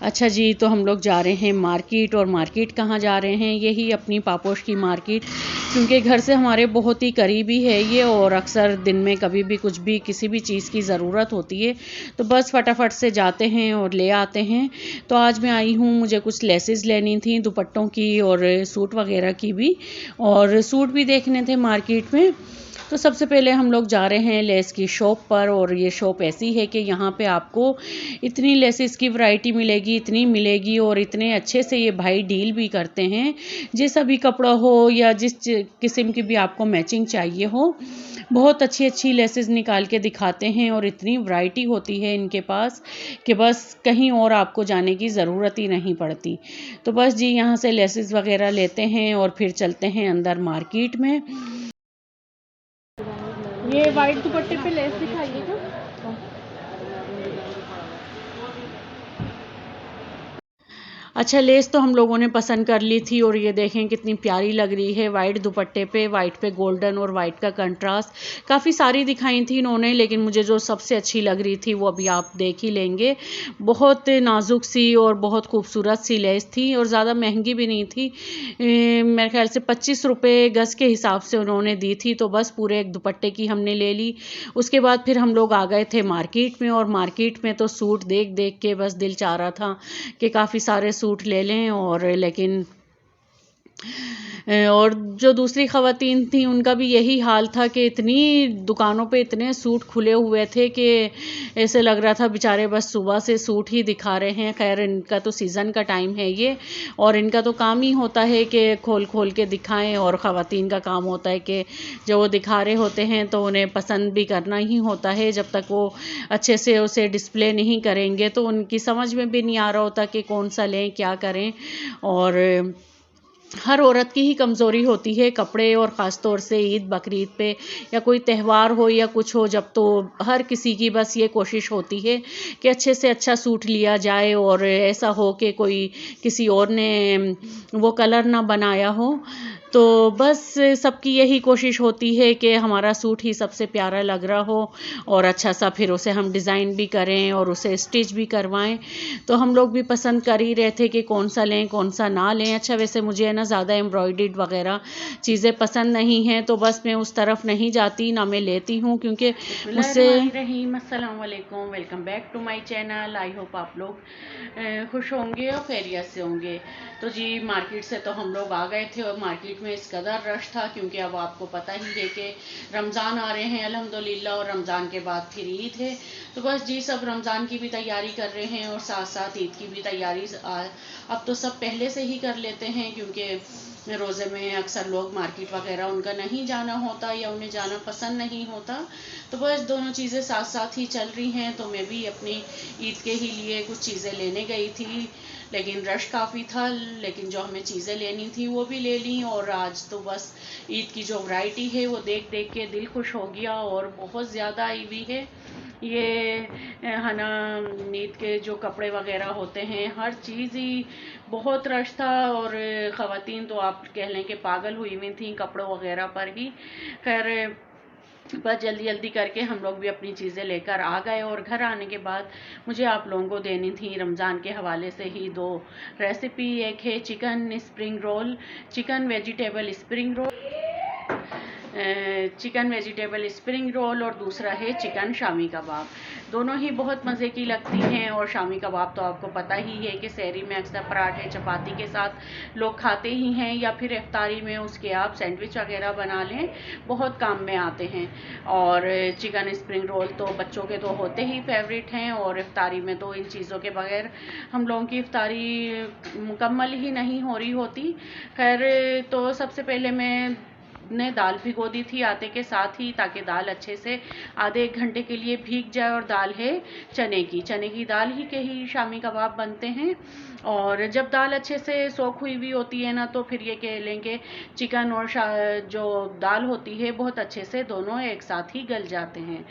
अच्छा जी, तो हम लोग जा रहे हैं मार्केट। और मार्केट कहाँ जा रहे हैं? यही अपनी पापोश की मार्केट, क्योंकि घर से हमारे बहुत ही करीबी है ये। और अक्सर दिन में कभी भी कुछ भी किसी भी चीज़ की ज़रूरत होती है तो बस फटाफट से जाते हैं और ले आते हैं। तो आज मैं आई हूँ, मुझे कुछ लेसेस लेनी थी दुपट्टों की और सूट वगैरह की भी, और सूट भी देखने थे मार्केट में। तो सबसे पहले हम लोग जा रहे हैं लेस की शॉप पर। और ये शॉप ऐसी है कि यहाँ पे आपको इतनी लेसेस की वैरायटी मिलेगी, इतनी मिलेगी, और इतने अच्छे से ये भाई डील भी करते हैं। जैसा भी कपड़ा हो या जिस किस्म की भी आपको मैचिंग चाहिए हो, बहुत अच्छी अच्छी लेसेस निकाल के दिखाते हैं। और इतनी वैरायटी होती है इनके पास कि बस कहीं और आपको जाने की ज़रूरत ही नहीं पड़ती। तो बस जी, यहाँ से लेसेस वगैरह लेते हैं और फिर चलते हैं अंदर मार्केट में। ये वाइट दुपट्टे पे लेस दिखाइएगा। अच्छा, लेस तो हम लोगों ने पसंद कर ली थी, और ये देखें कितनी प्यारी लग रही है वाइट दुपट्टे पे। वाइट पे गोल्डन और वाइट का कंट्रास्ट, काफ़ी सारी दिखाई थी इन्होंने, लेकिन मुझे जो सबसे अच्छी लग रही थी वो अभी आप देख ही लेंगे। बहुत नाजुक सी और बहुत खूबसूरत सी लेस थी, और ज़्यादा महंगी भी नहीं थी। मेरे ख्याल से 25 रुपये गज़ के हिसाब से उन्होंने दी थी। तो बस पूरे एक दुपट्टे की हमने ले ली। उसके बाद फिर हम लोग आ गए थे मार्केट में, और मार्केट में तो सूट देख देख के बस दिल चाह रहा था कि काफ़ी सारे सूट ले लें। और लेकिन और जो दूसरी ख़वातीन थी उनका भी यही हाल था कि इतनी दुकानों पे इतने सूट खुले हुए थे कि ऐसे लग रहा था बेचारे बस सुबह से सूट ही दिखा रहे हैं। खैर, इनका तो सीज़न का टाइम है ये, और इनका तो काम ही होता है कि खोल खोल के दिखाएं। और ख़वातीन का काम होता है कि जो वो दिखा रहे होते हैं तो उन्हें पसंद भी करना ही होता है। जब तक वो अच्छे से उसे डिस्प्ले नहीं करेंगे तो उनकी समझ में भी नहीं आ रहा होता कि कौन सा लें, क्या करें। और हर औरत की ही कमज़ोरी होती है कपड़े, और ख़ास तौर से ईद बकरीद पे या कोई त्यौहार हो या कुछ हो, जब तो हर किसी की बस ये कोशिश होती है कि अच्छे से अच्छा सूट लिया जाए, और ऐसा हो कि कोई किसी और ने वो कलर ना बनाया हो। तो बस सबकी यही कोशिश होती है कि हमारा सूट ही सबसे प्यारा लग रहा हो, और अच्छा सा फिर उसे हम डिज़ाइन भी करें और उसे स्टिच भी करवाएं। तो हम लोग भी पसंद कर ही रहे थे कि कौन सा लें कौन सा ना लें। अच्छा, वैसे मुझे है ना ज़्यादा एम्ब्रॉयडर्ड वगैरह चीज़ें पसंद नहीं हैं, तो बस मैं उस तरफ नहीं जाती, ना मैं लेती हूँ, क्योंकि मुझसे अस्सलाम वालेकुम, welcome back to my channel. I hope आप लोग खुश होंगे और खैरियत से होंगे। तो जी, मार्केट से तो हम लोग आ गए थे, और मार्केट में इस कदर रश था क्योंकि अब आपको पता ही है कि रमज़ान आ रहे हैं अल्हम्दुलिल्लाह, और रमज़ान के बाद फिर ईद है। तो बस जी, सब रमज़ान की भी तैयारी कर रहे हैं और साथ साथ ईद की भी तैयारी अब तो सब पहले से ही कर लेते हैं, क्योंकि रोज़े में अक्सर लोग मार्केट वगैरह उनका नहीं जाना होता या उन्हें जाना पसंद नहीं होता। तो बस दोनों चीज़ें साथ साथ ही चल रही हैं। तो मैं भी अपनी ईद के ही लिए कुछ चीज़ें लेने गई थी, लेकिन रश काफ़ी था, लेकिन जो हमें चीज़ें लेनी थी वो भी ले ली। और आज तो बस ईद की जो वैरायटी है वो देख देख के दिल खुश हो गया, और बहुत ज़्यादा आई हुई है। ये है ना, ईद के जो कपड़े वगैरह होते हैं हर चीज़ ही बहुत रश था, और ख़वातीन तो आप कह लें कि पागल हुई हुई थी कपड़ों वगैरह पर ही। खैर, बस जल्दी जल्दी करके हम लोग भी अपनी चीज़ें लेकर आ गए। और घर आने के बाद मुझे आप लोगों को देनी थी रमज़ान के हवाले से ही दो रेसिपी। एक है chicken spring roll, chicken vegetable spring roll, chicken vegetable spring roll, और दूसरा है चिकन शामी कबाब। दोनों ही बहुत मज़े की लगती हैं। और शामी कबाब तो आपको पता ही है कि सहरी में अक्सर पराठे चपाती के साथ लोग खाते ही हैं, या फिर इफ्तारी में उसके आप सैंडविच वगैरह बना लें, बहुत काम में आते हैं। और चिकन स्प्रिंग रोल तो बच्चों के तो होते ही फेवरेट हैं, और इफ्तारी में तो इन चीज़ों के बगैर हम लोगों की इफ्तारी मुकम्मल ही नहीं हो रही होती। खैर, तो सबसे पहले मैं ने दाल भिगो दी थी आटे के साथ ही, ताकि दाल अच्छे से आधे एक घंटे के लिए भीग जाए। और दाल है चने की दाल ही के ही शामी कबाब बनते हैं। और जब दाल अच्छे से सोख हुई हुई होती है ना, तो फिर ये कह लेंगे चिकन और जो दाल होती है बहुत अच्छे से दोनों एक साथ ही गल जाते हैं।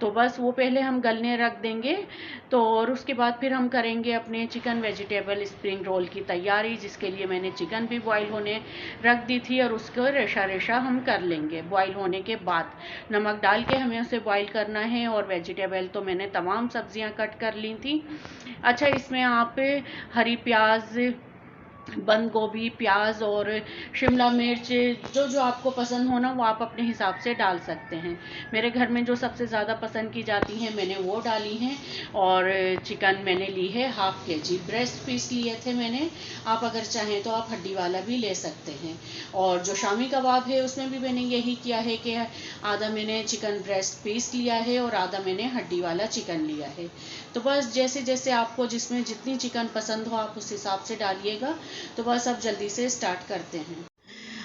तो बस वो पहले हम गलने रख देंगे। तो और उसके बाद फिर हम करेंगे अपने चिकन वेजिटेबल स्प्रिंग रोल की तैयारी, जिसके लिए मैंने चिकन भी बॉईल होने रख दी थी और उसको रेशा रेशा वगैरह हम कर लेंगे बॉईल होने के बाद। नमक डाल के हमें उसे बॉईल करना है। और वेजिटेबल तो मैंने तमाम सब्जियां कट कर ली थी। अच्छा, इसमें आप हरी प्याज, बंद गोभी, प्याज और शिमला मिर्च जो जो आपको पसंद हो ना, वो आप अपने हिसाब से डाल सकते हैं। मेरे घर में जो सबसे ज़्यादा पसंद की जाती हैं मैंने वो डाली हैं। और चिकन मैंने ली है ½ kg, ब्रेस्ट पीस लिए थे मैंने। आप अगर चाहें तो आप हड्डी वाला भी ले सकते हैं। और जो शामी कबाब है उसमें भी मैंने यही किया है कि आधा मैंने चिकन ब्रेस्ट पीस लिया है और आधा मैंने हड्डी वाला चिकन लिया है। तो बस जैसे जैसे आपको जिसमें जितनी चिकन पसंद हो आप उस हिसाब से डालिएगा। तो बस अब जल्दी से स्टार्ट करते हैं।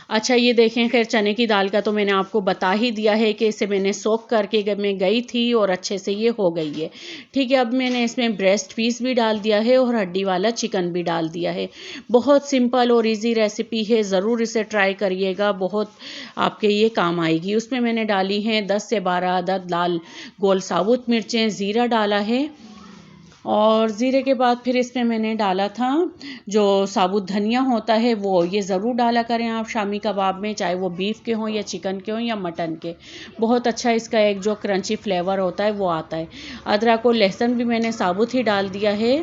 अच्छा, ये देखें, खैर चने की दाल का तो मैंने आपको बता ही दिया है कि इसे मैंने सोक करके मैं गई थी और अच्छे से ये हो गई है। ठीक है, अब मैंने इसमें ब्रेस्ट पीस भी डाल दिया है और हड्डी वाला चिकन भी डाल दिया है। बहुत सिंपल और इजी रेसिपी है, ज़रूर इसे ट्राई करिएगा, बहुत आपके ये काम आएगी। उसमें मैंने डाली हैं 10 से 12 अदद लाल गोल साबुत मिर्चें, ज़ीरा डाला है। और ज़ीरे के बाद फिर इसमें मैंने डाला था जो साबुत धनिया होता है वो, ये ज़रूर डाला करें आप शामी कबाब में, चाहे वो बीफ के हों या चिकन के हों या मटन के। बहुत अच्छा इसका एक जो क्रंची फ्लेवर होता है वो आता है। अदरक और लहसुन भी मैंने साबुत ही डाल दिया है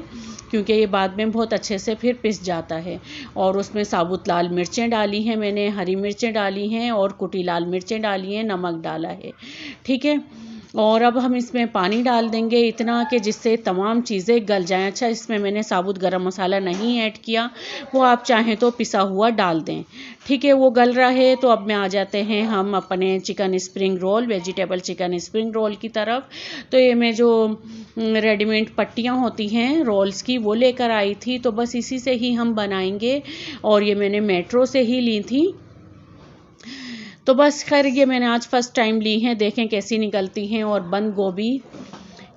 क्योंकि ये बाद में बहुत अच्छे से फिर पिस जाता है। और उसमें साबुत लाल मिर्चें डाली हैं मैंने, हरी मिर्चें डाली हैं और कुटी लाल मिर्चें डाली हैं, नमक डाला है। ठीक है, और अब हम इसमें पानी डाल देंगे इतना कि जिससे तमाम चीज़ें गल जाएं। अच्छा, इसमें मैंने साबुत गरम मसाला नहीं ऐड किया, वो आप चाहें तो पिसा हुआ डाल दें। ठीक है, वो गल रहा है तो अब में आ जाते हैं हम अपने chicken spring roll, vegetable chicken spring roll की तरफ। तो ये मैं जो रेडीमेड पट्टियाँ होती हैं रोल्स की वो लेकर आई थी, तो बस इसी से ही हम बनाएंगे। और ये मैंने मेट्रो से ही ली थी। तो बस खैर ये मैंने आज फर्स्ट टाइम ली हैं, देखें कैसी निकलती हैं। और बंद गोभी,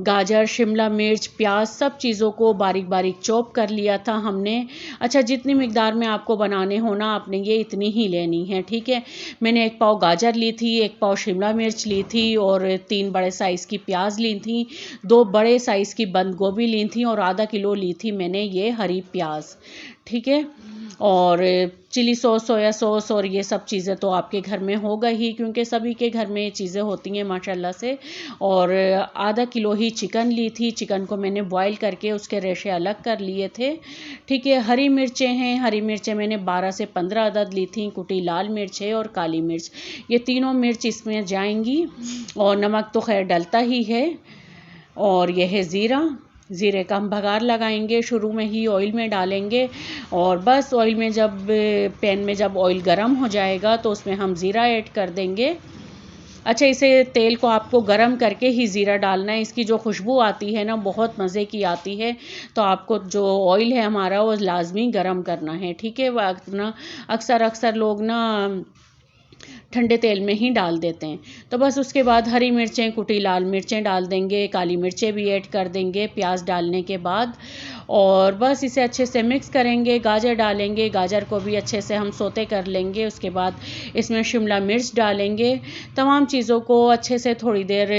गाजर, शिमला मिर्च, प्याज, सब चीज़ों को बारीक बारीक चॉप कर लिया था हमने। अच्छा, जितनी मिकदार में आपको बनाने हो ना आपने ये इतनी ही लेनी है। ठीक है, मैंने 1 पाव गाजर ली थी, 1 पाव शिमला मिर्च ली थी और 3 बड़े साइज़ की प्याज ली थी, 2 बड़े साइज़ की बंद गोभी ली थी और आधा किलो ली थी मैंने ये हरी प्याज। ठीक है, और चिली सॉस, सोया सॉस और ये सब चीज़ें तो आपके घर में होगा ही क्योंकि सभी के घर में ये चीज़ें होती हैं माशाल्लाह से। और आधा किलो ही चिकन ली थी, चिकन को मैंने बॉईल करके उसके रेशे अलग कर लिए थे। ठीक है, हरी मिर्चें हैं, हरी मिर्चें मैंने 12 से 15 अदद ली थी, कुटी लाल मिर्च है और काली मिर्च, ये तीनों मिर्च इसमें जाएंगी। और नमक तो खैर डलता ही है। और यह है ज़ीरा, ज़ीरे का हम भगार लगाएंगे, शुरू में ही ऑयल में डालेंगे। और बस ऑयल में जब पैन में जब ऑयल गर्म हो जाएगा तो उसमें हम ज़ीरा ऐड कर देंगे। अच्छा, इसे तेल को आपको गरम करके ही ज़ीरा डालना है, इसकी जो खुशबू आती है ना बहुत मज़े की आती है। तो आपको जो ऑयल है हमारा वो लाजमी गरम करना है। ठीक है, वरना अक्सर लोग ना ठंडे तेल में ही डाल देते हैं। तो बस उसके बाद हरी मिर्चें, कुटी लाल मिर्चें डाल देंगे, काली मिर्चें भी ऐड कर देंगे प्याज डालने के बाद। और बस इसे अच्छे से मिक्स करेंगे, गाजर डालेंगे, गाजर को भी अच्छे से हम सोते कर लेंगे। उसके बाद इसमें शिमला मिर्च डालेंगे, तमाम चीज़ों को अच्छे से थोड़ी देर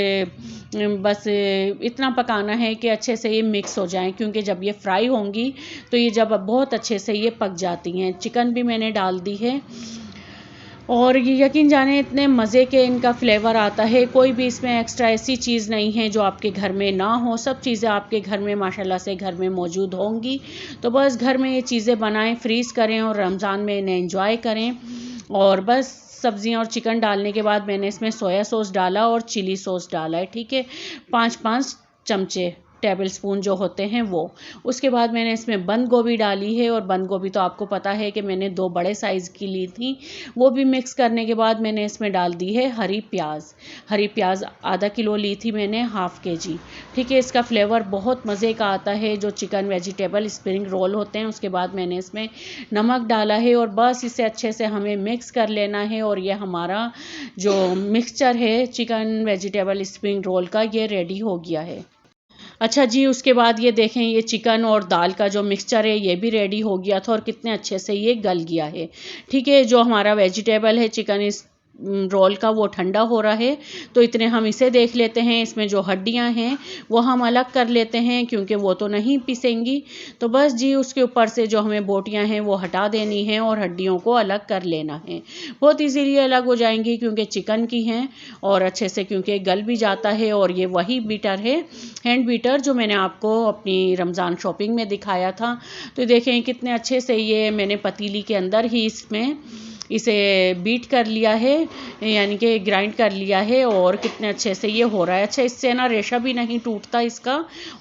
बस इतना पकाना है कि अच्छे से ये मिक्स हो जाएं, क्योंकि जब ये फ्राई होंगी तो ये जब बहुत अच्छे से ये पक जाती हैं। चिकन भी मैंने डाल दी है और ये यकीन जाने इतने मज़े के इनका फ्लेवर आता है। कोई भी इसमें एक्स्ट्रा ऐसी चीज़ नहीं है जो आपके घर में ना हो, सब चीज़ें आपके घर में माशाल्लाह से घर में मौजूद होंगी। तो बस घर में ये चीज़ें बनाएं, फ्रीज़ करें और रमज़ान में इन्हें एंजॉय करें। और बस सब्जियां और चिकन डालने के बाद मैंने इसमें सोया सॉस डाला और चिली सॉस डाला है। ठीक है, 5-5 चमचे टेबल स्पून जो होते हैं वो। उसके बाद मैंने इसमें बंद गोभी डाली है और बंद गोभी तो आपको पता है कि मैंने 2 बड़े साइज़ की ली थी। वो भी मिक्स करने के बाद मैंने इसमें डाल दी है हरी प्याज। हरी प्याज आधा किलो ली थी मैंने, ½ kg। ठीक है, इसका फ्लेवर बहुत मज़े का आता है जो चिकन वेजिटेबल स्प्रिंग रोल होते हैं। उसके बाद मैंने इसमें नमक डाला है और बस इसे अच्छे से हमें मिक्स कर लेना है। और ये हमारा जो मिक्सचर है चिकन वेजिटेबल स्प्रिंग रोल का ये रेडी हो गया है। अच्छा जी, उसके बाद ये देखें, ये चिकन और दाल का जो मिक्सचर है ये भी रेडी हो गया था और कितने अच्छे से ये गल गया है। ठीक है, जो हमारा वेजिटेबल है चिकन रोल का वो ठंडा हो रहा है, तो इतने हम इसे देख लेते हैं। इसमें जो हड्डियां हैं वो हम अलग कर लेते हैं क्योंकि वो तो नहीं पिसेंगी। तो बस जी उसके ऊपर से जो हमें बोटियां हैं वो हटा देनी है और हड्डियों को अलग कर लेना है। बहुत इजीली अलग हो जाएंगी क्योंकि चिकन की हैं और अच्छे से क्योंकि गल भी जाता है। और ये वही बीटर है, हैंड बीटर, जो मैंने आपको अपनी रमज़ान शॉपिंग में दिखाया था। तो देखें कितने अच्छे से ये मैंने पतीली के अंदर ही इसमें इसे बीट कर लिया है, यानी कि ग्राइंड कर लिया है और कितने अच्छे से ये हो रहा है। अच्छा, इससे ना रेशा भी नहीं टूटता इसका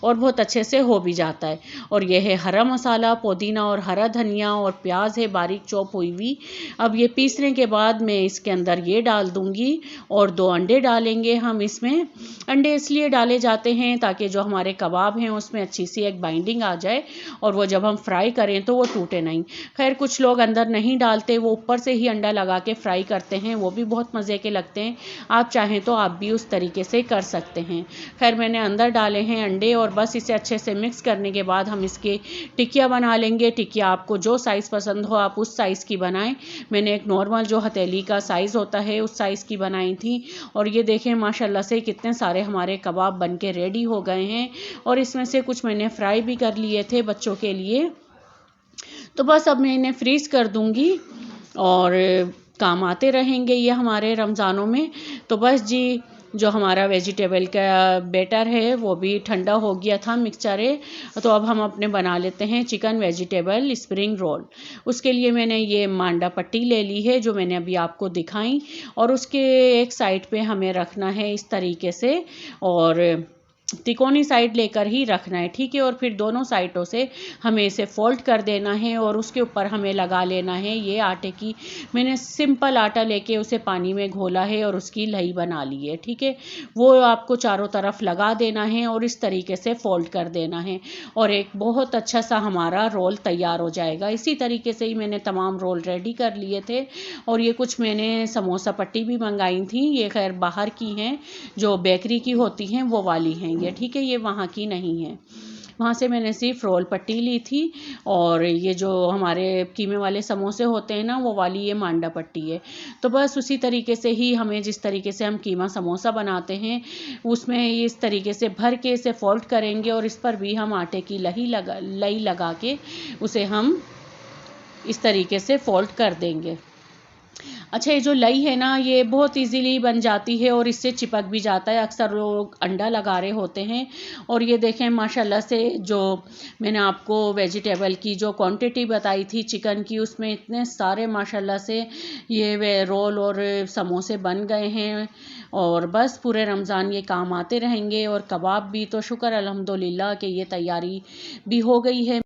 और बहुत अच्छे से हो भी जाता है। और ये है हरा मसाला, पुदीना और हरा धनिया और प्याज है बारीक चॉप हुई हुई। अब ये पीसने के बाद मैं इसके अंदर ये डाल दूंगी और 2 अंडे डालेंगे हम इसमें। अंडे इसलिए डाले जाते हैं ताकि जो हमारे कबाब हैं उसमें अच्छी सी एक बाइंडिंग आ जाए और वो जब हम फ्राई करें तो वो टूटे नहीं। खैर कुछ लोग अंदर नहीं डालते, वो ऊपर से ही अंडा लगा के फ्राई करते हैं, वो भी बहुत मज़े के लगते हैं। आप चाहें तो आप भी उस तरीके से कर सकते हैं। खैर मैंने अंदर डाले हैं अंडे और बस इसे अच्छे से मिक्स करने के बाद हम इसके टिकिया बना लेंगे। टिकिया आपको जो साइज़ पसंद हो आप उस साइज़ की बनाएं। मैंने एक नॉर्मल जो हथेली का साइज़ होता है उस साइज़ की बनाई थी। और ये देखें माशाल्लाह से कितने सारे हमारे कबाब बन के रेडी हो गए हैं। और इसमें से कुछ मैंने फ्राई भी कर लिए थे बच्चों के लिए। तो बस अब मैं इन्हें फ्रीज़ कर दूंगी और काम आते रहेंगे ये हमारे रमज़ानों में। तो बस जी जो हमारा वेजिटेबल का बैटर है वो भी ठंडा हो गया था, मिक्सचर है। तो अब हम अपने बना लेते हैं चिकन वेजिटेबल स्प्रिंग रोल। उसके लिए मैंने ये मांडा पट्टी ले ली है जो मैंने अभी आपको दिखाई, और उसके एक साइड पे हमें रखना है इस तरीके से और तिकोनी साइड लेकर ही रखना है, ठीक है। और फिर दोनों साइडों से हमें इसे फोल्ड कर देना है और उसके ऊपर हमें लगा लेना है ये आटे की। मैंने सिंपल आटा लेके उसे पानी में घोला है और उसकी लई बना ली है, ठीक है। वो आपको चारों तरफ लगा देना है और इस तरीके से फोल्ड कर देना है और एक बहुत अच्छा सा हमारा रोल तैयार हो जाएगा। इसी तरीके से ही मैंने तमाम रोल रेडी कर लिए थे। और ये कुछ मैंने समोसा पट्टी भी मंगाई थी, ये खैर बाहर की हैं, जो बेकरी की होती हैं वो वाली हैं ये, ठीक है। ये वहाँ की नहीं है, वहाँ से मैंने सिर्फ रोल पट्टी ली थी। और ये जो हमारे कीमे वाले समोसे होते हैं ना वो वाली ये मांडा पट्टी है। तो बस उसी तरीके से ही हमें जिस तरीके से हम कीमा समोसा बनाते हैं उसमें इस तरीके से भर के इसे फोल्ड करेंगे और इस पर भी हम आटे की लई लगा के उसे हम इस तरीके से फोल्ड कर देंगे। अच्छा, ये जो लई है ना ये बहुत इजीली बन जाती है और इससे चिपक भी जाता है। अक्सर लोग अंडा लगा रहे होते हैं। और ये देखें माशाल्लाह से जो मैंने आपको वेजिटेबल की जो क्वांटिटी बताई थी चिकन की, उसमें इतने सारे माशाल्लाह से ये वे रोल और समोसे बन गए हैं। और बस पूरे रमज़ान ये काम आते रहेंगे। और कबाब भी तो शुक्र अल्हम्दुलिल्लाह कि ये तैयारी भी हो गई है।